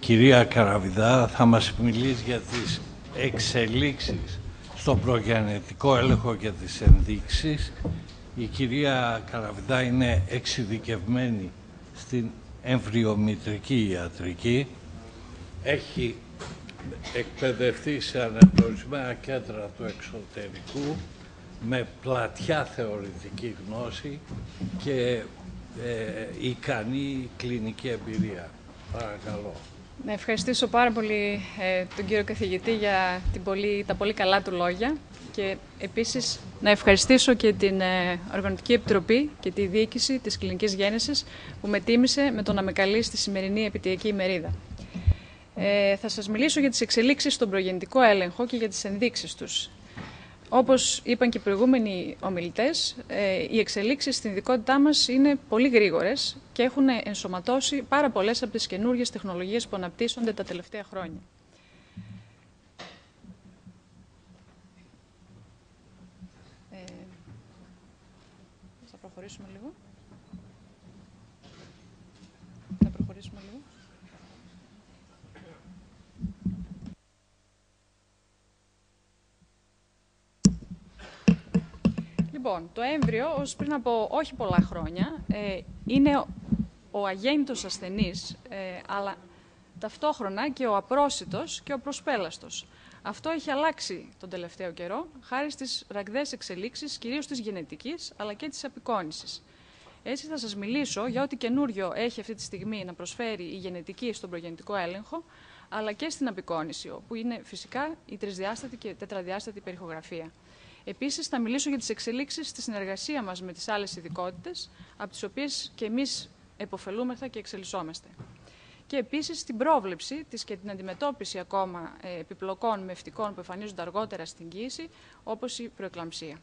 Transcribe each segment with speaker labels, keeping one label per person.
Speaker 1: κυρία Καραβιδά θα μας μιλήσει για τις εξελίξεις στον προγενετικό έλεγχο και τις ενδείξεις. Η κυρία Καραβιδά είναι εξειδικευμένη στην εμβριομητρική ιατρική. Έχει εκπαιδευτεί σε ανεπτορισμένα κέντρα του εξωτερικού με πλατιά θεωρητική γνώση και ικανή κλινική εμπειρία. Παρακαλώ.
Speaker 2: Να ευχαριστήσω πάρα πολύ τον κύριο καθηγητή για τα πολύ καλά του λόγια και επίσης να ευχαριστήσω και την Οργανωτική Επιτροπή και τη Διοίκηση της Κλινικής Γέννησης που με τίμησε με το να με καλεί στη σημερινή επιτειακή ημερίδα. Θα σας μιλήσω για τις εξελίξεις στον προγεννητικό έλεγχο και για τις ενδείξεις τους. Όπως είπαν και οι προηγούμενοι ομιλητές, οι εξελίξεις στην ειδικότητά μας είναι πολύ γρήγορες και έχουν ενσωματώσει πάρα πολλές από τις καινούργιες τεχνολογίες που αναπτύσσονται τα τελευταία χρόνια. Θα προχωρήσουμε λίγο. Λοιπόν, το έμβριο, ως πριν από όχι πολλά χρόνια, είναι ο αγέννητος ασθενής, αλλά ταυτόχρονα και ο απρόσιτος και ο προσπέλαστος. Αυτό έχει αλλάξει τον τελευταίο καιρό, χάρη στις ραγδαίες εξελίξεις, κυρίως της γενετικής, αλλά και της απεικόνησης. Έτσι θα σας μιλήσω για ό,τι καινούριο έχει αυτή τη στιγμή να προσφέρει η γενετική στον προγεννητικό έλεγχο, αλλά και στην απεικόνηση, όπου είναι φυσικά η τρισδιάστατη και τετραδιάστατη περιχογραφία. Επίσης, θα μιλήσω για τις εξελίξεις στη συνεργασία μας με τις άλλες ειδικότητες, από τις οποίες και εμείς επωφελούμεθα και εξελισσόμαστε. Και επίσης, την πρόβλεψη και την αντιμετώπιση ακόμα επιπλοκών μευτικών που εμφανίζονται αργότερα στην κοίηση, όπως η προεκλαμψία.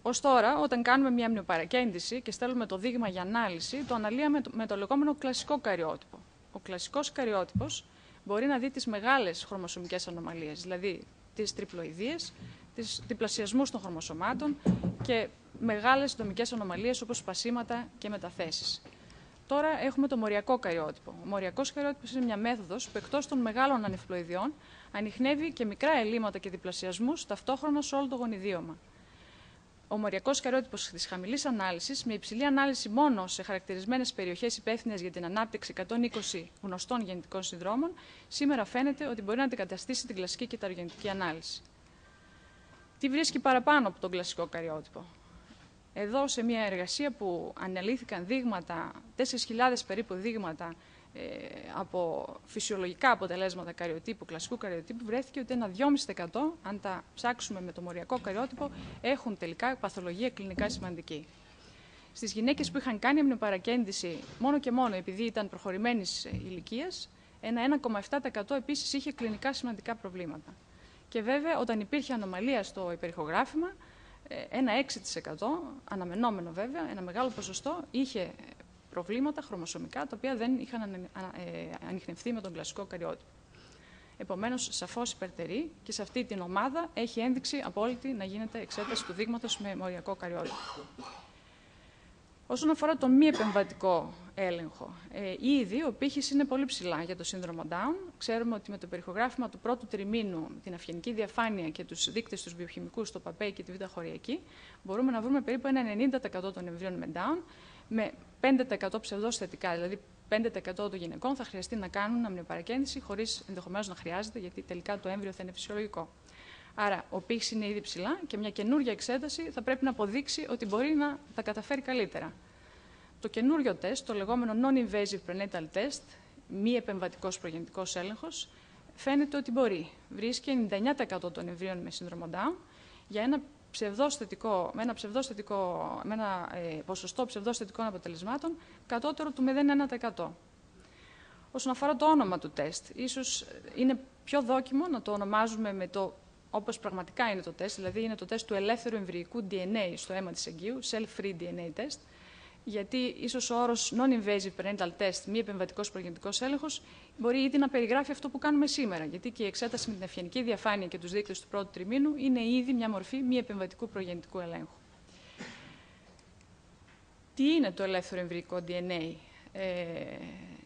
Speaker 2: Ως τώρα, όταν κάνουμε μια αμνιοπαρακέντηση και στέλνουμε το δείγμα για ανάλυση, το αναλύαμε με το λεγόμενο κλασικό καριότυπο. Ο κλασικός καριότυπος μπορεί να δει τις μεγάλες χρωμοσωμικές ανομαλίες, δηλαδή τις τριπλοειδίες, τις διπλασιασμούς των χρωμοσωμάτων και μεγάλες δομικές ανομαλίες όπως σπασίματα και μεταθέσεις. Τώρα έχουμε το μοριακό καριότυπο. Ο μοριακός καριότυπος είναι μια μέθοδος που εκτός των μεγάλων ανιφλοειδιών ανιχνεύει και μικρά ελλείμματα και διπλασιασμούς ταυτόχρονα σε όλο το γονιδίωμα. Ο μοριακός καριότυπος της χαμηλής ανάλυσης, με υψηλή ανάλυση μόνο σε χαρακτηρισμένες περιοχές υπεύθυνες για την ανάπτυξη 120 γνωστών γεννητικών συνδρόμων, σήμερα φαίνεται ότι μπορεί να αντικαταστήσει την κλασική κυταρογεννητική ανάλυση. Τι βρίσκει παραπάνω από τον κλασικό καριότυπο? Εδώ, σε μια εργασία που αναλύθηκαν δείγματα, 4.000 περίπου δείγματα από φυσιολογικά αποτελέσματα καριοτύπου, κλασικού καριοτύπου, βρέθηκε ότι ένα 2,5%, αν τα ψάξουμε με το μοριακό καριότυπο, έχουν τελικά παθολογία κλινικά σημαντική. Στις γυναίκες που είχαν κάνει αμνιοπαρακέντηση μόνο και μόνο επειδή ήταν προχωρημένης ηλικίας, ένα 1,7% επίσης είχε κλινικά σημαντικά προβλήματα. Και βέβαια, όταν υπήρχε ανομαλία στο υπερηχογράφημα, ένα 6%, αναμενόμενο βέβαια, ένα μεγάλο ποσοστό, είχε προβλήματα χρωμοσωμικά, τα οποία δεν είχαν ανιχνευθεί με τον κλασικό καριότυπο. Επομένως, σαφώς υπερτερεί και σε αυτή την ομάδα έχει ένδειξη απόλυτη να γίνεται εξέταση του δείγματος με μοριακό καριότυπο. Όσον αφορά τον μη επεμβατικό έλεγχο, ήδη ο πύχης είναι πολύ ψηλά για το σύνδρομο Down. Ξέρουμε ότι με το περιχογράφημα του πρώτου τριμήνου, την αυγενική διαφάνεια και τους δείκτες τους βιοχημικούς, το ΠΑΠΕΙ και τη β' χωριακή, μπορούμε να βρούμε περίπου ένα 90% των εμβρίων με Down, με 5% ψευδώς θετικά, δηλαδή 5% των γυναικών θα χρειαστεί να κάνουν αμνιοπαρακέντηση χωρίς ενδεχομένως να χρειάζεται, γιατί τελικά το έμβριο θα είναι φυσιολογικό. Άρα, ο πύχης είναι ήδη ψηλά και μια καινούργια εξέταση θα πρέπει να αποδείξει ότι μπορεί να τα καταφέρει καλύτερα. Το καινούριο τεστ, το λεγόμενο Non-Invasive Prenatal Test, μη επεμβατικός προγεννητικός έλεγχος, φαίνεται ότι μπορεί. Βρίσκει 99% των εμβρίων με σύνδρομο Down για ένα ποσοστό ψευδώς θετικών αποτελεσμάτων κατώτερο του 0,1%. Όσον αφορά το όνομα του τεστ, ίσως είναι πιο δόκιμο να το ονομάζουμε με το όπως πραγματικά είναι το τεστ, δηλαδή είναι το τεστ του ελεύθερου εμβρυϊκού DNA στο αίμα της εγγύου, cell-free DNA test, γιατί ίσως ο όρος non-invasive parental test, μη επεμβατικός προγεννητικός έλεγχος, μπορεί ήδη να περιγράφει αυτό που κάνουμε σήμερα, γιατί και η εξέταση με την αυγενική διαφάνεια και τους δείκτες του πρώτου τριμήνου είναι ήδη μια μορφή μη επεμβατικού προγεννητικού ελέγχου. Τι είναι το ελεύθερο εμβρυϊκό DNA?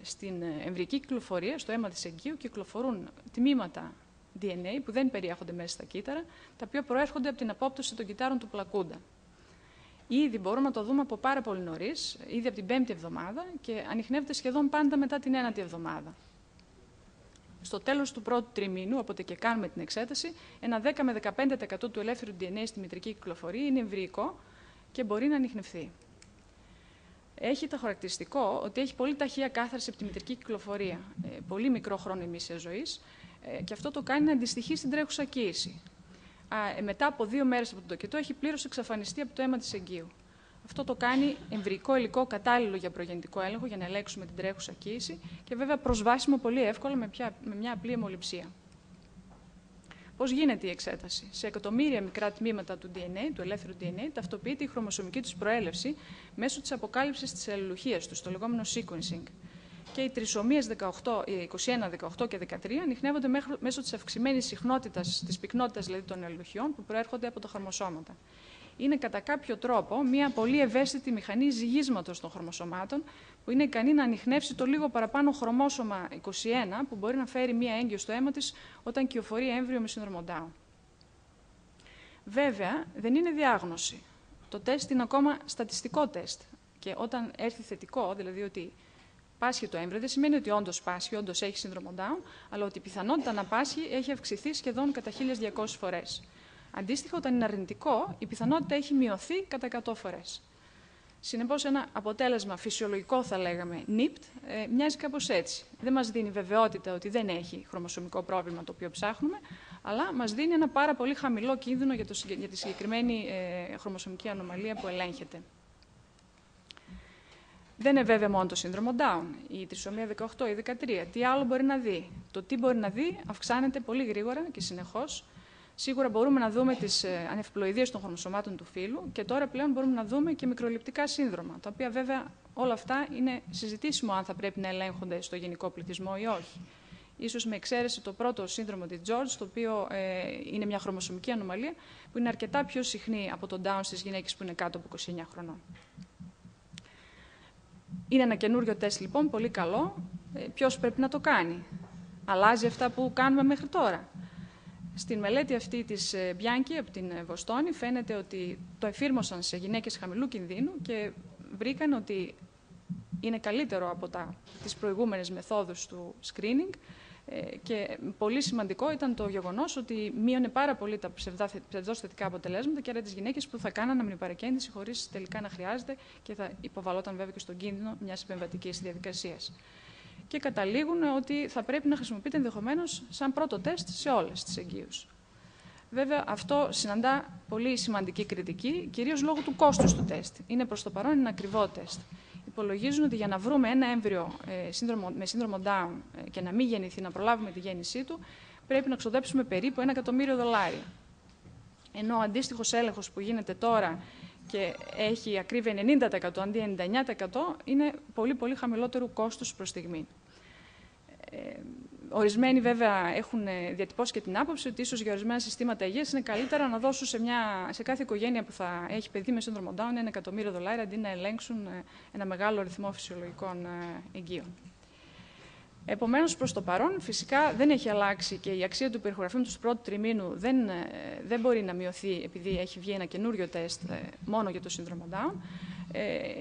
Speaker 2: στην εμβρυϊκή κυκλοφορία, στο αίμα της εγκύου, κυκλοφορούν τμήματα DNA που δεν περιέχονται μέσα στα κύτταρα, τα οποία προέρχονται από την απόπτωση των κυττάρων του πλακούντα. Ήδη μπορούμε να το δούμε από πάρα πολύ νωρίς, ήδη από την 5η εβδομάδα και ανιχνεύεται σχεδόν πάντα μετά την 1η εβδομάδα. Στο τέλος του πρώτου τριμήνου, όποτε και κάνουμε την εξέταση, ένα 10 με 15% του ελεύθερου DNA στη μητρική κυκλοφορία είναι εμβρυϊκό και μπορεί να ανιχνευθεί. Έχει το χαρακτηριστικό ότι έχει πολύ ταχεία κάθαρση από τη μητρική κυκλοφορία, πολύ μικρό χρόνο ημίσιας ζωής, και αυτό το κάνει να αντιστοιχεί στην τρέχουσα κύηση. Μετά από 2 μέρες από τον τοκετό έχει πλήρως εξαφανιστεί από το αίμα της εγκύου. Αυτό το κάνει εμβρυϊκό υλικό κατάλληλο για προγεννητικό έλεγχο, για να ελέγξουμε την τρέχουσα κύηση και βέβαια προσβάσιμο πολύ εύκολα με μια απλή αιμοληψία. Πώς γίνεται η εξέταση? Σε εκατομμύρια μικρά τμήματα του DNA, του ελεύθερου DNA, ταυτοποιείται η χρωμοσωμική τους προέλευση μέσω της αποκάλυψης της αλληλουχίας τους, το λεγόμενο sequencing. Και οι τρισομίες 21, 18 και 13 ανιχνεύονται μέσω της αυξημένης συχνότητας, της πυκνότητας δηλαδή των αλληλουχιών που προέρχονται από τα χρωμοσώματα. Είναι κατά κάποιο τρόπο μια πολύ ευαίσθητη μηχανή ζυγίσματος των χρωμοσωμάτων που είναι ικανή να ανιχνεύσει το λίγο παραπάνω χρωμόσωμα 21 που μπορεί να φέρει μια έγκυο στο αίμα της όταν κυοφορεί έμβριο με σύνδρομο Down. Βέβαια, δεν είναι διάγνωση. Το τεστ είναι ακόμα στατιστικό τεστ και όταν έρθει θετικό, δηλαδή ότι πάσχει το έμβριο, δεν σημαίνει ότι όντως πάσχει, όντως έχει σύνδρομο Down, αλλά ότι η πιθανότητα να πάσχει έχει αυξηθεί σχεδόν κατά 1.200 φορές. Αντίστοιχα, όταν είναι αρνητικό, η πιθανότητα έχει μειωθεί κατά 100 φορές. Συνεπώς, ένα αποτέλεσμα φυσιολογικό, θα λέγαμε, NIPT, μοιάζει κάπως έτσι. Δεν μας δίνει βεβαιότητα ότι δεν έχει χρωμοσωμικό πρόβλημα το οποίο ψάχνουμε, αλλά μας δίνει ένα πάρα πολύ χαμηλό κίνδυνο για τη συγκεκριμένη χρωμοσωμική ανομαλία που ελέγχεται. Δεν είναι βέβαια μόνο το σύνδρομο Down, η τρισομία 18 ή 13. Τι άλλο μπορεί να δει? Το τι μπορεί να δει αυξάνεται πολύ γρήγορα και συνεχώς. Σίγουρα μπορούμε να δούμε τις ανευπλοειδίες των χρωμοσωμάτων του φύλου και τώρα πλέον μπορούμε να δούμε και μικροληπτικά σύνδρομα, τα οποία βέβαια όλα αυτά είναι συζητήσιμο αν θα πρέπει να ελέγχονται στο γενικό πληθυσμό ή όχι. Ίσως με εξαίρεση το πρώτο σύνδρομο της George, το οποίο είναι μια χρωμοσωμική ανομαλία που είναι αρκετά πιο συχνή από το Down στις γυναίκες που είναι κάτω από 29 χρονών. Είναι ένα καινούριο τεστ λοιπόν, πολύ καλό. Ποιος πρέπει να το κάνει? Αλλάζει αυτά που κάνουμε μέχρι τώρα? Στην μελέτη αυτή της Bianchi από την Βοστόνη φαίνεται ότι το εφήρμοσαν σε γυναίκες χαμηλού κινδύνου και βρήκαν ότι είναι καλύτερο από τις προηγούμενες μεθόδους του screening και πολύ σημαντικό ήταν το γεγονός ότι μείωνε πάρα πολύ τα ψευδώς θετικά αποτελέσματα και άρα τις γυναίκες που θα κάναν αμνιοπαρακέντηση χωρίς τελικά να χρειάζεται και θα υποβαλόταν βέβαια και στον κίνδυνο μιας επεμβατικής διαδικασίας. Και καταλήγουν ότι θα πρέπει να χρησιμοποιείται ενδεχομένως σαν πρώτο τεστ σε όλες τις εγκύους. Βέβαια, αυτό συναντά πολύ σημαντική κριτική, κυρίως λόγω του κόστους του τεστ. Είναι προς το παρόν ένα ακριβό τεστ. Υπολογίζουν ότι για να βρούμε ένα έμβριο με σύνδρομο Down και να μην γεννηθεί, να προλάβουμε τη γέννησή του, πρέπει να ξοδέψουμε περίπου $1 εκατομμύριο. Ενώ ο αντίστοιχος έλεγχος που γίνεται τώρα και έχει ακρίβεια 90% αντί 99%, είναι πολύ πολύ χαμηλότερου κόστους προς στιγμή. Ορισμένοι βέβαια έχουν διατυπώσει και την άποψη ότι ίσως για ορισμένα συστήματα υγείας είναι καλύτερα να δώσουν σε κάθε οικογένεια που θα έχει παιδί με σύνδρομο Down $1 εκατομμύριο αντί να ελέγξουν ένα μεγάλο αριθμό φυσιολογικών εγκύων. Επομένως, προς το παρόν, φυσικά δεν έχει αλλάξει και η αξία του υπερηχογραφήματος του πρώτου τριμήνου δεν μπορεί να μειωθεί επειδή έχει βγει ένα καινούριο τεστ μόνο για το σύνδρομο Down.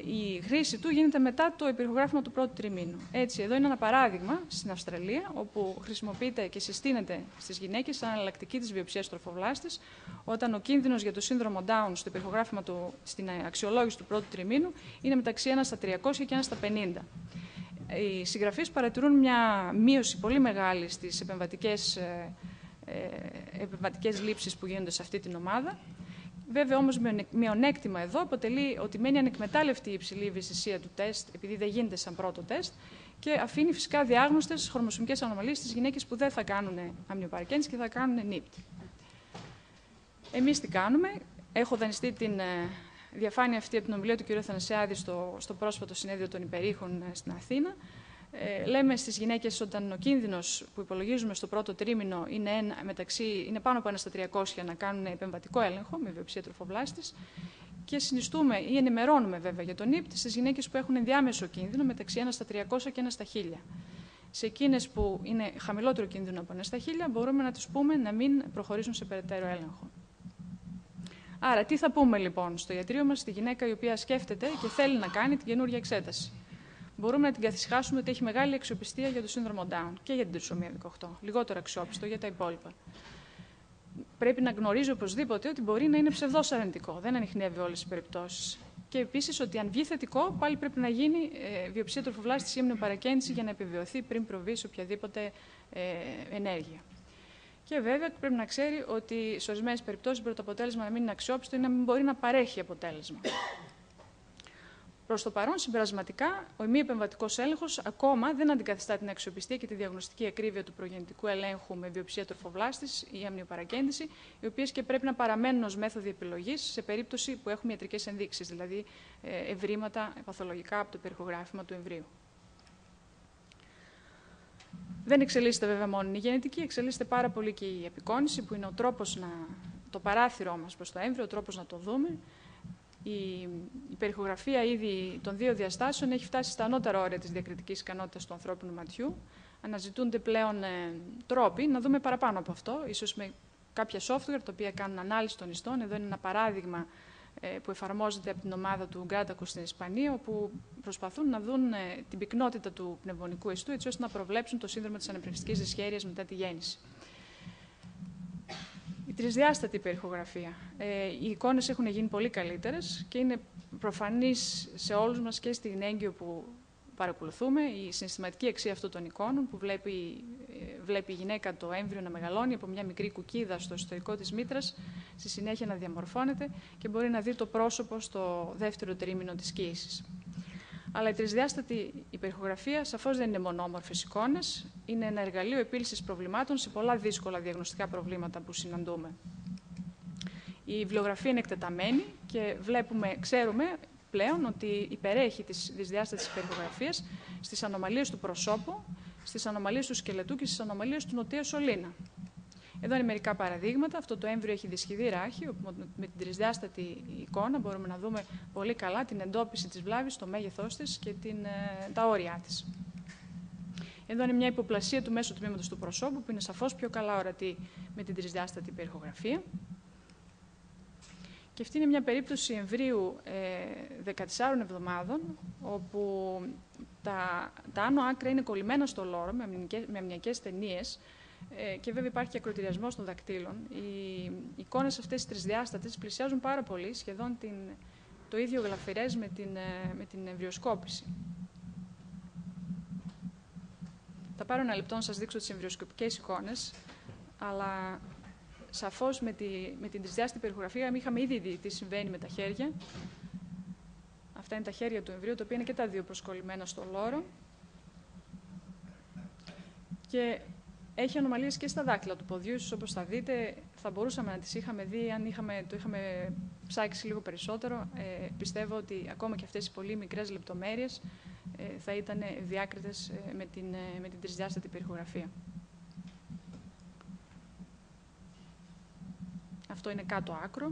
Speaker 2: Η χρήση του γίνεται μετά το υπερηχογράφημα του πρώτου τριμήνου. Έτσι, εδώ είναι ένα παράδειγμα στην Αυστραλία, όπου χρησιμοποιείται και συστήνεται στις γυναίκες σαν εναλλακτική της βιοψίας τροφοβλάστης, όταν ο κίνδυνος για το σύνδρομο Down στο υπερηχογράφημα στην αξιολόγηση του πρώτου τριμήνου είναι μεταξύ 1 στα 300 και 1 στα 50. Οι συγγραφείς παρατηρούν μια μείωση πολύ μεγάλη στις επεμβατικές λήψεις που γίνονται σε αυτή την ομάδα. Βέβαια, όμως, μειονέκτημα εδώ αποτελεί ότι μένει ανεκμετάλλευτη η υψηλή ευαισθησία του τεστ, επειδή δεν γίνεται σαν πρώτο τεστ, και αφήνει φυσικά διάγνωστες χρωμοσωμικές ανομαλίες στις γυναίκες που δεν θα κάνουν αμνιοπαρακέντηση και θα κάνουν NIPT. Εμείς τι κάνουμε? Έχω δανειστεί την διαφάνεια αυτή από την ομιλία του κ. Θανασιάδη στο πρόσφατο συνέδριο των υπερήχων στην Αθήνα. Λέμε στις γυναίκες όταν ο κίνδυνος που υπολογίζουμε στο πρώτο τρίμηνο είναι πάνω από 1 στα 300 να κάνουν επεμβατικό έλεγχο με βιοψία τροφοβλάστης και συνιστούμε ή ενημερώνουμε βέβαια για τον ύπτη στις γυναίκες που έχουν ενδιάμεσο κίνδυνο μεταξύ 1 στα 300 και 1 στα 1000. Σε εκείνες που είναι χαμηλότερο κίνδυνο από 1 στα 1000 μπορούμε να τους πούμε να μην προχωρήσουν σε περαιτέρω έλεγχο. Άρα, τι θα πούμε λοιπόν στο ιατρείο μας, στη γυναίκα η οποία σκέφτεται και θέλει να κάνει την καινούργια εξέταση. Μπορούμε να την καθησυχάσουμε ότι έχει μεγάλη αξιοπιστία για το σύνδρομο Down και για την τρισομία 18. Λιγότερο αξιόπιστο για τα υπόλοιπα. Πρέπει να γνωρίζει οπωσδήποτε ότι μπορεί να είναι ψευδώς αρνητικό. Δεν ανιχνεύει όλες τις περιπτώσεις. Και επίσης ότι αν βγει θετικό, πάλι πρέπει να γίνει βιοψία τροφοβλάστης ή υμνοπαρακέντηση για να επιβεβαιωθεί πριν προβεί σε οποιαδήποτε ενέργεια. Και βέβαια πρέπει να ξέρει ότι σε ορισμένες περιπτώσεις μπορεί το αποτέλεσμα να μην είναι αξιόπιστο ή να μην μπορεί να παρέχει αποτέλεσμα. Προς το παρόν, συμπερασματικά, ο ημιεπεμβατικός έλεγχος ακόμα δεν αντικαθιστά την αξιοπιστία και τη διαγνωστική ακρίβεια του προγεννητικού ελέγχου με βιοψία τροφοβλάστης ή αμνιοπαρακέντηση, οι οποίες και πρέπει να παραμένουν ως μέθοδοι επιλογής σε περίπτωση που έχουμε ιατρικές ενδείξεις, δηλαδή ευρήματα παθολογικά από το περιχογράφημα του εμβρίου. Δεν εξελίσσεται βέβαια μόνο η γενετική, εξελίσσεται πάρα πολύ και η επικόνηση, που είναι ο τρόπος το παράθυρό μας προς το έμβριο, ο τρόπος να το δούμε. Η περιχογραφία ήδη των 2 διαστάσεων έχει φτάσει στα ανώτερα όρια της διακριτικής ικανότητας του ανθρώπινου ματιού. Αναζητούνται πλέον τρόποι να δούμε παραπάνω από αυτό, ίσως με κάποια software τα οποία κάνουν ανάλυση των ιστών. Εδώ είναι ένα παράδειγμα που εφαρμόζεται από την ομάδα του Γκάτακο στην Ισπανία, όπου προσπαθούν να δουν την πυκνότητα του πνευμονικού ιστού, έτσι ώστε να προβλέψουν το σύνδρομο της αναπνευστικής δυσχέρειας μετά τη γέννηση. Η τρισδιάστατη περιχογραφία. Οι εικόνες έχουν γίνει πολύ καλύτερες και είναι προφανής σε όλους μας και στην έγκυο που παρακολουθούμε η συναισθηματική αξία αυτών των εικόνων, που βλέπει η γυναίκα το έμβριο να μεγαλώνει από μια μικρή κουκκίδα στο εσωτερικό της μήτρας, στη συνέχεια να διαμορφώνεται και μπορεί να δει το πρόσωπο στο δεύτερο τρίμηνο της κύησης. Αλλά η τρισδιάστατη περιχογραφία σαφώς δεν είναι μονόμορφες εικόνες, είναι ένα εργαλείο επίλυσης προβλημάτων σε πολλά δύσκολα διαγνωστικά προβλήματα που συναντούμε. Η βιβλιογραφία είναι εκτεταμένη και ξέρουμε πλέον ότι υπερέχει της δυσδιάστατης περιχογραφίας στις ανομαλίες του προσώπου, στις ανομαλίες του σκελετού και στις ανομαλίες του νοτίου σωλήνα. Εδώ είναι μερικά παραδείγματα. Αυτό το έμβριο έχει δυσχυδή ράχη, όπου με την τρισδιάστατη εικόνα μπορούμε να δούμε πολύ καλά την εντόπιση της βλάβης, το μέγεθός της και τα όρια της. Εδώ είναι μια υποπλασία του μέσου τμήματος του προσώπου, που είναι σαφώς πιο καλά ορατή με την τρισδιάστατη περιχογραφία. Και αυτή είναι μια περίπτωση εμβρίου 14 εβδομάδων, όπου τα άνω άκρα είναι κολλημένα στο λόρο με αμνιακές ταινίες και βέβαια υπάρχει και ακροτηριασμός των δακτύλων. Οι εικόνες αυτές τις τρισδιάστατες πλησιάζουν πάρα πολύ, σχεδόν το ίδιο γλαφυρές με την εμβριοσκόπηση. Θα πάρω ένα λεπτό να σας δείξω τις εμβριοσκοπικές εικόνες, αλλά σαφώς με την τρισδιάστατη περιχογραφία είχαμε ήδη δει τι συμβαίνει με τα χέρια. Αυτά είναι τα χέρια του εμβρίου, τα οποία είναι και τα δύο προσκολλημένα στο λόρο. Και έχει ανομαλίες και στα δάκτυλα του ποδιού, ίσως όπως θα δείτε θα μπορούσαμε να τις είχαμε δει αν το είχαμε ψάξει λίγο περισσότερο. Πιστεύω ότι ακόμα και αυτές οι πολύ μικρές λεπτομέρειες θα ήταν διάκριτες με την τρισδιάστατη περιχογραφία. Αυτό είναι κάτω άκρο.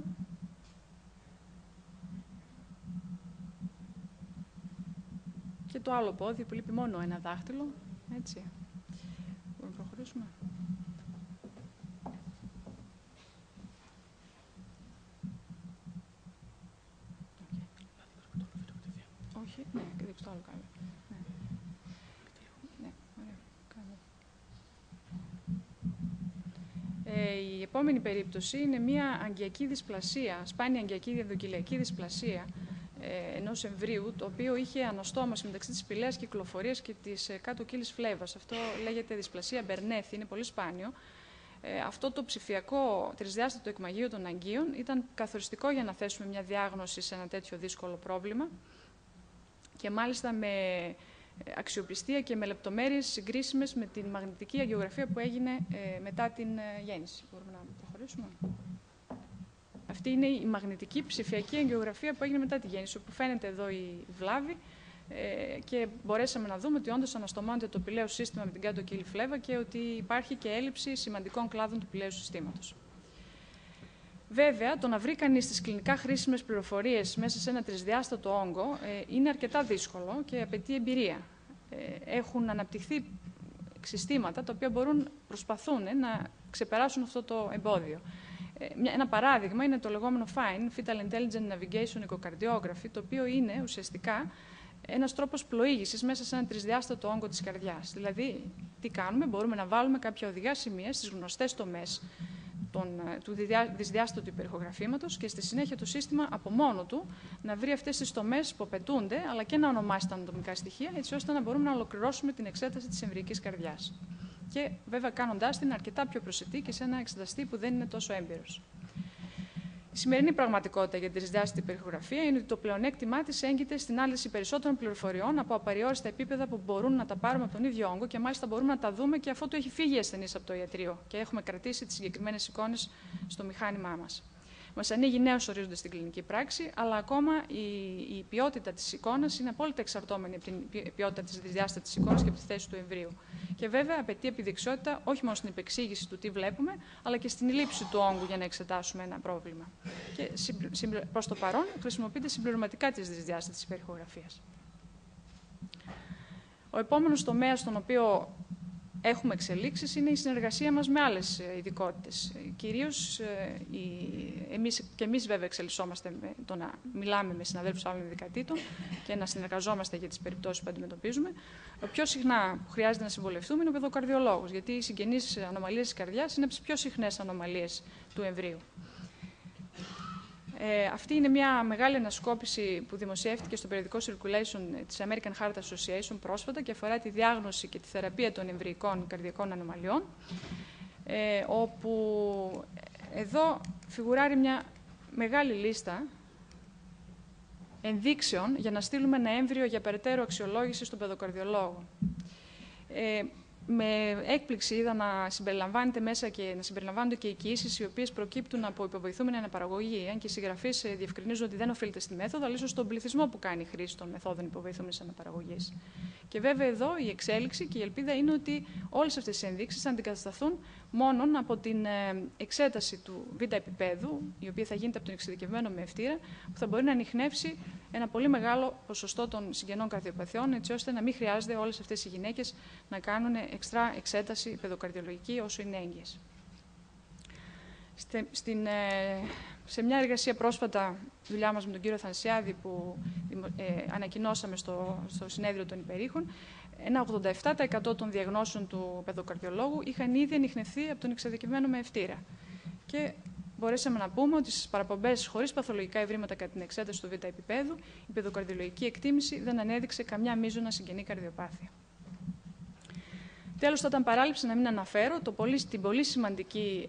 Speaker 2: Και το άλλο πόδι που λείπει μόνο ένα δάχτυλο. Έτσι. Μπορούμε να προχωρήσουμε. Όχι, ναι, δείξω το άλλο καλό. Ναι. Ναι, ωραία. Η επόμενη περίπτωση είναι μια αγκιακή δυσπλασία, σπάνια αγκιακή διαδοκυλιακή δυσπλασία ενός εμβρίου, το οποίο είχε αναστόμαση μεταξύ της πηλαίας κυκλοφορίας και της κάτω κύλης φλέβας. Αυτό λέγεται δυσπλασία Μπερνέθη, είναι πολύ σπάνιο. Αυτό το ψηφιακό τρισδιάστατο εκμαγείο των αγκίων ήταν καθοριστικό για να θέσουμε μια διάγνωση σε ένα τέτοιο δύσκολο πρόβλημα και μάλιστα με αξιοπιστία και με λεπτομέρειες συγκρίσιμες με την μαγνητική αγγιογραφία που έγινε μετά την γέννηση. Μπορούμε να προχωρήσουμε. Αυτή είναι η μαγνητική ψηφιακή αγγιογραφία που έγινε μετά τη γέννηση, όπου φαίνεται εδώ η βλάβη και μπορέσαμε να δούμε ότι όντως αναστομώνεται το πηλαίο σύστημα με την κάτω κύλη φλέβα και ότι υπάρχει και έλλειψη σημαντικών κλάδων του πηλαίου συστήματος. Βέβαια, το να βρει κανείς τις κλινικά χρήσιμες πληροφορίες μέσα σε ένα τρισδιάστατο όγκο είναι αρκετά δύσκολο και απαιτεί εμπειρία. Έχουν αναπτυχθεί συστήματα τα οποία προσπαθούν να ξεπεράσουν αυτό το εμπόδιο. Ένα παράδειγμα είναι το λεγόμενο FINE, Fetal Intelligent Navigation Echocardiography, το οποίο είναι ουσιαστικά ένας τρόπος πλοήγησης μέσα σε ένα τρισδιάστατο όγκο της καρδιάς. Δηλαδή, τι κάνουμε, μπορούμε να βάλουμε κάποια οδηγά σημεία στις γνωστές τομές του δυσδιάστατου υπερηχογραφήματος και στη συνέχεια το σύστημα από μόνο του να βρει αυτές τις τομές που απαιτούνται, αλλά και να ονομάσει τα ανατομικά στοιχεία, έτσι ώστε να μπορούμε να ολοκληρώσουμε την εξέταση της εμβρυϊκής καρδιάς. Και βέβαια κάνοντάς την αρκετά πιο προσιτή και σε ένα εξεταστή που δεν είναι τόσο έμπειρος. Η σημερινή πραγματικότητα για τη τρισδιάστατη υπερηχογραφία είναι ότι το πλεονέκτημά της έγκυται στην άλυση περισσότερων πληροφοριών από απεριόριστα επίπεδα που μπορούν να τα πάρουμε από τον ίδιο όγκο και μάλιστα μπορούμε να τα δούμε και αφού του έχει φύγει ασθενής από το ιατρείο και έχουμε κρατήσει τις συγκεκριμένες εικόνες στο μηχάνημά μας. Μας ανοίγει νέους ορίζοντες στην κλινική πράξη, αλλά ακόμα η ποιότητα της εικόνας είναι απόλυτα εξαρτώμενη από την ποιότητα της τρισδιάστατης εικόνας και από τη θέση του εμβρίου. Και βέβαια απαιτεί επιδεξιότητα όχι μόνο στην επεξήγηση του τι βλέπουμε, αλλά και στην λήψη του όγκου για να εξετάσουμε ένα πρόβλημα. Και προς το παρόν χρησιμοποιείται συμπληρωματικά της τρισδιάστατης υπερηχογραφίας. Ο επόμενος τομέας στον οποίο έχουμε εξελίξεις είναι η συνεργασία μας με άλλες ειδικότητες. Κυρίως εμείς βέβαια εξελισσόμαστε με το να μιλάμε με συναδέλφους άλλων ειδικατήτων και να συνεργαζόμαστε για τις περιπτώσεις που αντιμετωπίζουμε. Ο πιο συχνά που χρειάζεται να συμβολευτούμε είναι ο παιδοκαρδιολόγος, γιατί οι συγγενείς ανομαλίες της καρδιάς είναι από τις πιο συχνές ανομαλίες του εμβρίου. Αυτή είναι μια μεγάλη ανασκόπηση που δημοσιεύτηκε στο περιοδικό Circulation της American Heart Association πρόσφατα και αφορά τη διάγνωση και τη θεραπεία των εμβρυϊκών καρδιακών ανομαλιών, όπου εδώ φιγουράρει μια μεγάλη λίστα ενδείξεων για να στείλουμε ένα έμβριο για περαιτέρω αξιολόγηση στον παιδοκαρδιολόγο. Με έκπληξη είδα να συμπεριλαμβάνεται μέσα και να συμπεριλαμβάνονται και οι οικειήσεις οι οποίες προκύπτουν από υποβοηθούμενη αναπαραγωγή. Αν και οι συγγραφείς διευκρινίζουν ότι δεν οφείλεται στη μέθοδο, αλλά ίσως στον πληθυσμό που κάνει χρήση των μεθόδων υποβοηθούμενης αναπαραγωγής. Και βέβαια εδώ η εξέλιξη και η ελπίδα είναι ότι όλες αυτές οι ενδείξεις θα αντικατασταθούν μόνον από την εξέταση του β' επίπεδου, η οποία θα γίνεται από τον εξειδικευμένο μευτήρα, που θα μπορεί να ανιχνεύσει ένα πολύ μεγάλο ποσοστό των συγγενών καρδιοπαθειών, έτσι ώστε να μην χρειάζεται όλες αυτές οι γυναίκες να κάνουν εξτρά εξέταση παιδοκαρδιολογική όσο είναι έγκυες. Σε μια εργασία πρόσφατα, δουλειά μας με τον κύριο Θανσιάδη, που ανακοινώσαμε στο συνέδριο των υπερήχων, ένα 87% των διαγνώσεων του παιδοκαρδιολόγου είχαν ήδη ανιχνευθεί από τον εξειδικευμένο μευτήρα. Και μπορέσαμε να πούμε ότι στις παραπομπές χωρίς παθολογικά ευρήματα κατά την εξέταση του β' επίπεδου, η παιδοκαρδιολογική εκτίμηση δεν ανέδειξε καμιά μείζωνα συγγενή καρδιοπάθεια. Τέλος, θα ήταν παράληψη να μην αναφέρω την πολύ σημαντική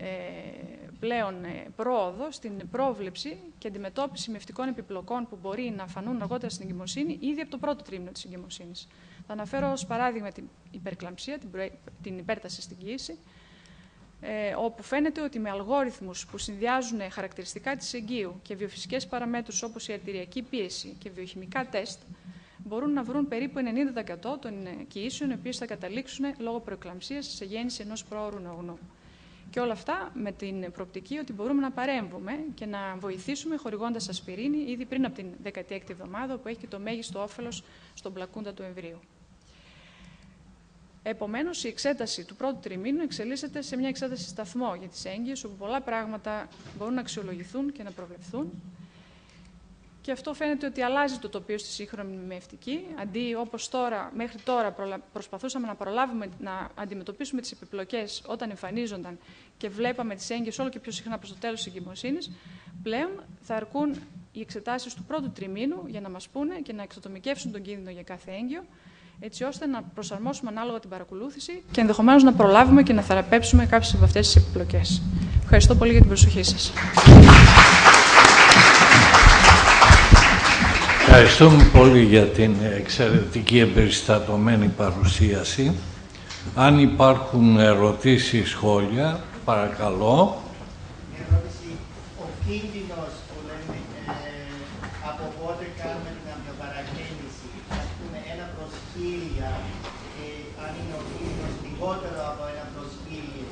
Speaker 2: πλέον πρόοδο στην πρόβλεψη και αντιμετώπιση μευτικών επιπλοκών που μπορεί να φανούν αργότερα στην εγκυμοσύνη ήδη από το πρώτο τρίμηνο της εγκυμοσύνης. Θα αναφέρω ως παράδειγμα την υπερεκλαμψία, την υπέρταση στην κοίηση, όπου φαίνεται ότι με αλγόριθμους που συνδυάζουν χαρακτηριστικά της εγγύου και βιοφυσικές παραμέτρους όπως η αρτηριακή πίεση και βιοχημικά τεστ, μπορούν να βρουν περίπου 90% των κοίησεων, οι οποίες θα καταλήξουν λόγω προεκλαμψίας σε γέννηση ενός πρόωρου νεογνού. Και όλα αυτά με την προοπτική ότι μπορούμε να παρέμβουμε και να βοηθήσουμε χορηγώντας ασπιρίνη ήδη πριν από την 16η εβδομάδα, που έχει και το μέγιστο όφελος στον πλακούντα του εμβρίου. Επομένως, η εξέταση του πρώτου τριμήνου εξελίσσεται σε μια εξέταση σταθμό για τις έγκυες, όπου πολλά πράγματα μπορούν να αξιολογηθούν και να προβλεφθούν. Και αυτό φαίνεται ότι αλλάζει το τοπίο στη σύγχρονη μευτική. Αντί όπως μέχρι τώρα προσπαθούσαμε να προλάβουμε να αντιμετωπίσουμε τις επιπλοκές όταν εμφανίζονταν και βλέπαμε τις έγκυες όλο και πιο συχνά προς το τέλος της εγκυμοσύνης, πλέον θα αρκούν οι εξετάσεις του πρώτου τριμήνου για να μας πούνε και να εξατομικεύσουν τον κίνδυνο για κάθε έγκυο, έτσι ώστε να προσαρμόσουμε ανάλογα την παρακολούθηση και ενδεχομένως να προλάβουμε και να θεραπεύσουμε κάποιες από αυτές τις επιπλοκές. Ευχαριστώ πολύ για την προσοχή σας.
Speaker 1: Ευχαριστούμε πολύ για την εξαιρετική εμπεριστατωμένη παρουσίαση. Αν υπάρχουν ερωτήσεις, σχόλια, παρακαλώ.
Speaker 3: Ερώτηση, ο κίνδυνος που λέμε από πότε κάνουμε την αμοιοπαραγέννηση, ας πούμε 1 προς 1000, αν είναι ο κίνδυνος λιγότερο από 1 προς 1000,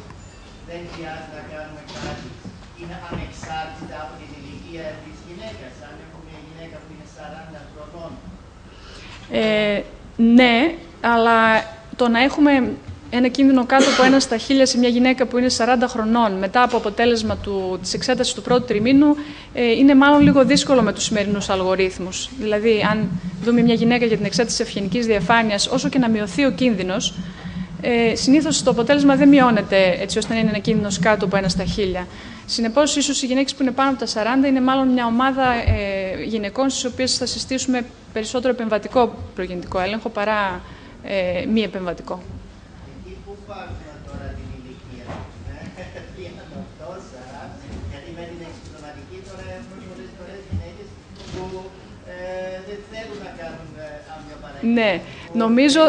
Speaker 3: δεν χρειάζεται να κάνουμε κάτι. είναι ανεξάρτητα από την ηλικία της γυναίκας, αν έχουμε γυναίκα που είναι 40 χρονών.
Speaker 2: Ναι, αλλά το να έχουμε ένα κίνδυνο κάτω από 1 στα 1000 σε μια γυναίκα που είναι 40 χρονών μετά από αποτέλεσμα της εξέτασης του πρώτου τριμήνου είναι μάλλον λίγο δύσκολο με τους σημερινούς αλγορίθμους. Δηλαδή, αν δούμε μια γυναίκα για την εξέταση ευγενικής διαφάνειας, όσο και να μειωθεί ο κίνδυνος, συνήθως το αποτέλεσμα δεν μειώνεται έτσι ώστε να είναι ένα κίνδυνος κάτω από 1 στα 1000. Συνεπώς, ίσως οι γυναίκες που είναι πάνω από τα 40 είναι μάλλον μια ομάδα γυναικών στις οποίες θα συστήσουμε περισσότερο επεμβατικό προγεννητικό έλεγχο παρά μη επεμβατικό.
Speaker 3: Εκεί πού πάρουμε τώρα την ηλικία, 38, 40, γιατί με την εξυπηρετική τώρα έχουμε πολλές φορές γυναίκες που δεν θέλουν να κάνουν αμοιοπαραγωγή.
Speaker 2: Ναι, νομίζω.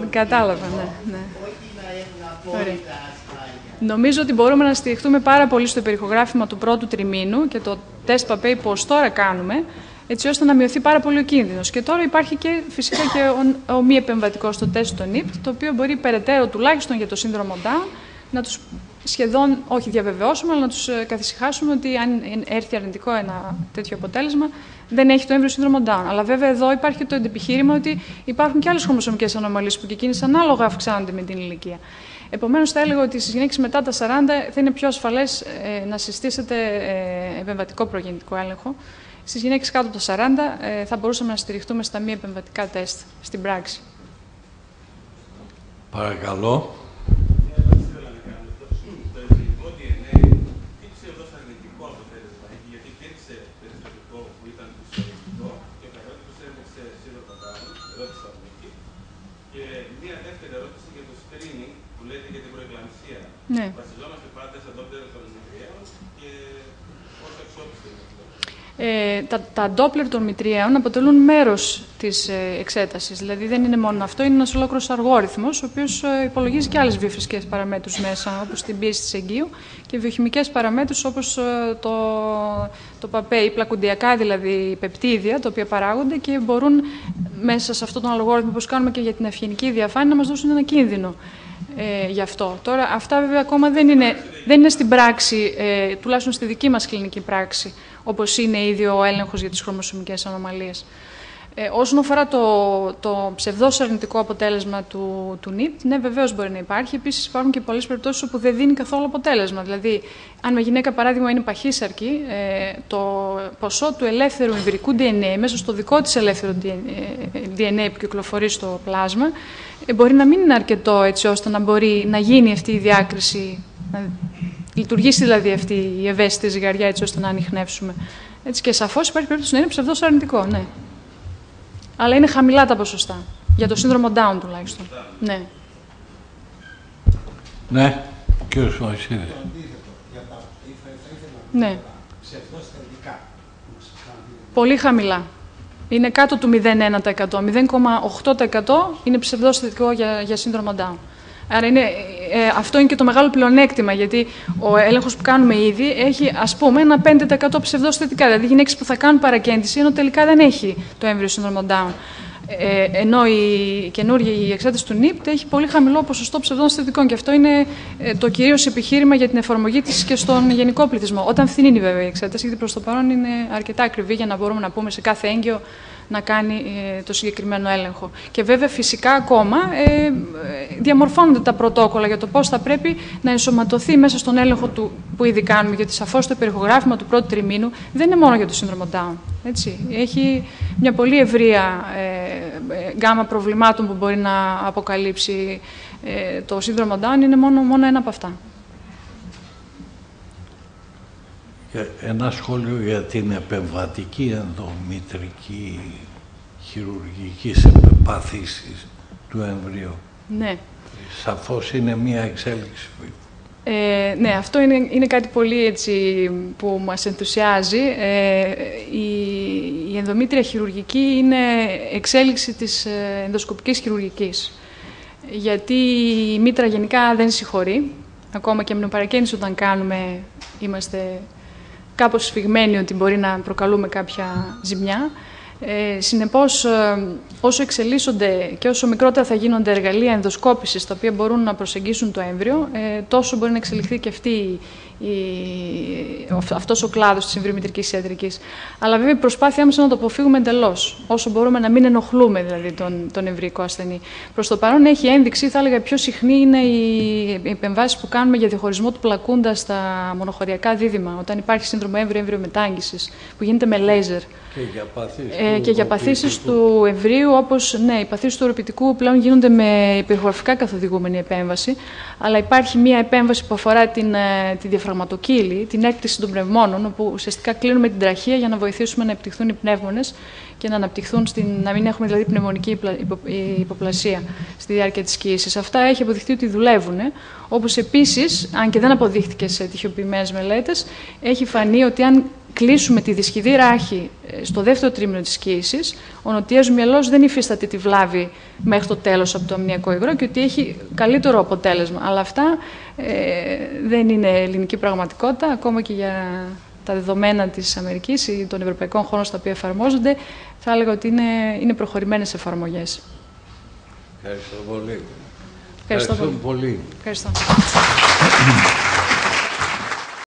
Speaker 2: Κατάλαβα, ναι.
Speaker 3: Όχι να έχουν απόλυτα ασφάλεια.
Speaker 2: Νομίζω ότι μπορούμε να στηριχτούμε πάρα πολύ στο υπερηχογράφημα του πρώτου τριμήνου και το τεστ ΠΑΠΕΙ που ως τώρα κάνουμε, έτσι ώστε να μειωθεί πάρα πολύ ο κίνδυνος. Και τώρα υπάρχει και φυσικά και ο μη επεμβατικός στο τεστ των NIPT, το οποίο μπορεί περαιτέρω, τουλάχιστον για το σύνδρομο Down, να τους σχεδόν, όχι διαβεβαιώσουμε, αλλά να τους καθησυχάσουμε ότι αν έρθει αρνητικό ένα τέτοιο αποτέλεσμα, δεν έχει το έμβριο σύνδρομο Down. Αλλά βέβαια εδώ υπάρχει και το επιχείρημα ότι υπάρχουν και άλλες χρωμοσωμικές ανομαλίες που και εκείνες ανάλογα αυξάνονται με την ηλικία. Επομένως, θα έλεγα ότι στις γυναίκες μετά τα 40 θα είναι πιο ασφαλές να συστήσετε επεμβατικό προγεννητικό έλεγχο. Στις γυναίκες κάτω από τα 40 θα μπορούσαμε να στηριχτούμε στα μη επεμβατικά τεστ στην πράξη.
Speaker 1: Παρακαλώ.
Speaker 2: Ναι.
Speaker 4: Βασιζόμαστε πάντα στα ντόπλερ των μητριαίων και πόσο αξιόπιστα είναι.
Speaker 2: Τα ντόπλερ των μητριαίων αποτελούν μέρος της εξέτασης. Δηλαδή δεν είναι μόνο αυτό, είναι ένας ολόκληρος αλγόριθμος, ο οποίος υπολογίζει και άλλες βιοφυσικές παραμέτρους μέσα, όπως την πίεση της εγκείου και βιοχημικές παραμέτρους όπως το ΠΑΠΕΙ, πλακουντιακά δηλαδή πεπτίδια, τα οποία παράγονται και μπορούν μέσα σε αυτόν τον αλγόριθμο, όπως κάνουμε και για την ευγενική διαφάνεια, να μας δώσουν ένα κίνδυνο. Γι' αυτό. Τώρα, αυτά βέβαια ακόμα δεν είναι στην πράξη, τουλάχιστον στη δική μας κλινική πράξη, όπως είναι ήδη ο έλεγχος για τις χρωμοσωμικές ανομαλίες. Όσον αφορά το ψευδώς αρνητικό αποτέλεσμα του NIPT, ναι, βεβαίως μπορεί να υπάρχει. Επίσης, υπάρχουν και πολλές περιπτώσεις όπου δεν δίνει καθόλου αποτέλεσμα. Δηλαδή, αν μια γυναίκα, παράδειγμα, είναι παχύσαρκη, το ποσό του ελεύθερου εμβρικού DNA, μέσα στο δικό της ελεύθερο DNA που κυκλοφορεί στο πλάσμα, μπορεί να μην είναι αρκετό έτσι ώστε να μπορεί να γίνει αυτή η διάκριση, να λειτουργήσει δηλαδή αυτή η ευαίσθητη ζυγαριά έτσι ώστε να ανιχνεύσουμε. Έτσι και σαφώς υπάρχει περίπτωση να είναι ψευδώς αρνητικό, ναι. Αλλά είναι χαμηλά τα ποσοστά. Για το σύνδρομο Down τουλάχιστον. Ναι.
Speaker 1: Ναι, κύριος Μωυσίδης.
Speaker 2: Ναι. Πολύ χαμηλά. Είναι κάτω του 0,1%. 0,8% είναι ψευδώς θετικό για σύνδρομο Down. Άρα αυτό είναι και το μεγάλο πλεονέκτημα, γιατί ο έλεγχος που κάνουμε ήδη έχει, ας πούμε, ένα 5% ψευδώς θετικά. Δηλαδή, γυναίκες που θα κάνουν παρακέντηση, ενώ τελικά δεν έχει το έμβριο σύνδρομο Down. Ενώ η καινούργια εξέταση του NIPT έχει πολύ χαμηλό ποσοστό ψευδών θετικών. Και αυτό είναι το κυρίως επιχείρημα για την εφαρμογή της και στον γενικό πληθυσμό. Όταν φθηνίνει βέβαια η εξέταση, γιατί προς το παρόν είναι αρκετά ακριβή για να μπορούμε να πούμε σε κάθε έγκυο να κάνει το συγκεκριμένο έλεγχο. Και βέβαια φυσικά ακόμα διαμορφώνονται τα πρωτόκολλα για το πώς θα πρέπει να ενσωματωθεί μέσα στον έλεγχο που ήδη κάνουμε, γιατί σαφώς το υπερηχογράφημα του πρώτου τριμήνου δεν είναι μόνο για το σύνδρομο Down. Έτσι. Έχει μια πολύ ευρεία γκάμα προβλημάτων που μπορεί να αποκαλύψει το σύνδρομο Down, είναι μόνο ένα από αυτά.
Speaker 1: Ένα σχόλιο για την επεμβατική ενδομητρική χειρουργικής επεπαθήσεις του εμβρίου. Ναι. Σαφώς είναι μία εξέλιξη.
Speaker 2: Ναι, αυτό είναι κάτι πολύ έτσι που μας ενθουσιάζει. Η ενδομήτρια χειρουργική είναι εξέλιξη της ενδοσκοπικής χειρουργικής. Γιατί η μήτρα γενικά δεν συγχωρεί. Ακόμα και με παρακαίνιση όταν κάνουμε είμαστε κάπως σφιγμένοι ότι μπορεί να προκαλούμε κάποια ζημιά. Συνεπώς, όσο εξελίσσονται και όσο μικρότερα θα γίνονται εργαλεία ενδοσκόπησης τα οποία μπορούν να προσεγγίσουν το έμβριο, τόσο μπορεί να εξελιχθεί και αυτός ο κλάδος της εμβριομητρικής ιατρικής. Αλλά βέβαια η προσπάθειά μας είναι να το αποφύγουμε εντελώς, όσο μπορούμε να μην ενοχλούμε δηλαδή τον εμβρυϊκό ασθενή. Προς το παρόν έχει ένδειξη, θα έλεγα πιο συχνή είναι οι επεμβάσεις που κάνουμε για διαχωρισμό του πλακούντα στα μονοχωριακά δίδυμα, όταν υπάρχει σύνδρομο έμβριο μετάγγισης, που γίνεται με λέιζερ. Και για παθήσεις του εμβρίου, όπως οι παθήσεις του οροπητικού πλέον γίνονται με υπερχοραφικά καθοδηγούμενη επέμβαση, αλλά υπάρχει μία επέμβαση που αφορά τη διαφραγματοκύλη, την έκτηση των πνευμόνων, όπου ουσιαστικά κλείνουμε την τραχεία για να βοηθήσουμε να επιτυχθούν οι πνεύμονες και να αναπτυχθούν, να μην έχουμε δηλαδή πνευμονική υποπλασία στη διάρκεια της κοίησης. Αυτά έχει αποδειχθεί ότι δουλεύουν, όπως επίσης, αν και δεν αποδείχτηκε σε τυχιοποιημένες μελέτες, έχει φανεί ότι αν κλείσουμε τη δυσχυδή ράχη στο δεύτερο τρίμηνο της κοίησης, ο νοτιέας μυελός δεν υφίσταται τη βλάβη μέχρι το τέλος από το αμνιακό υγρό και ότι έχει καλύτερο αποτέλεσμα. Αλλά αυτά δεν είναι ελληνική πραγματικότητα, ακόμα και για τα δεδομένα της Αμερικής ή των ευρωπαϊκών χώρων στα οποία εφαρμόζονται, θα έλεγα ότι είναι προχωρημένες εφαρμογές.
Speaker 1: Ευχαριστώ πολύ.
Speaker 2: Ευχαριστώ πολύ.
Speaker 1: Ευχαριστώ.
Speaker 2: Ευχαριστώ.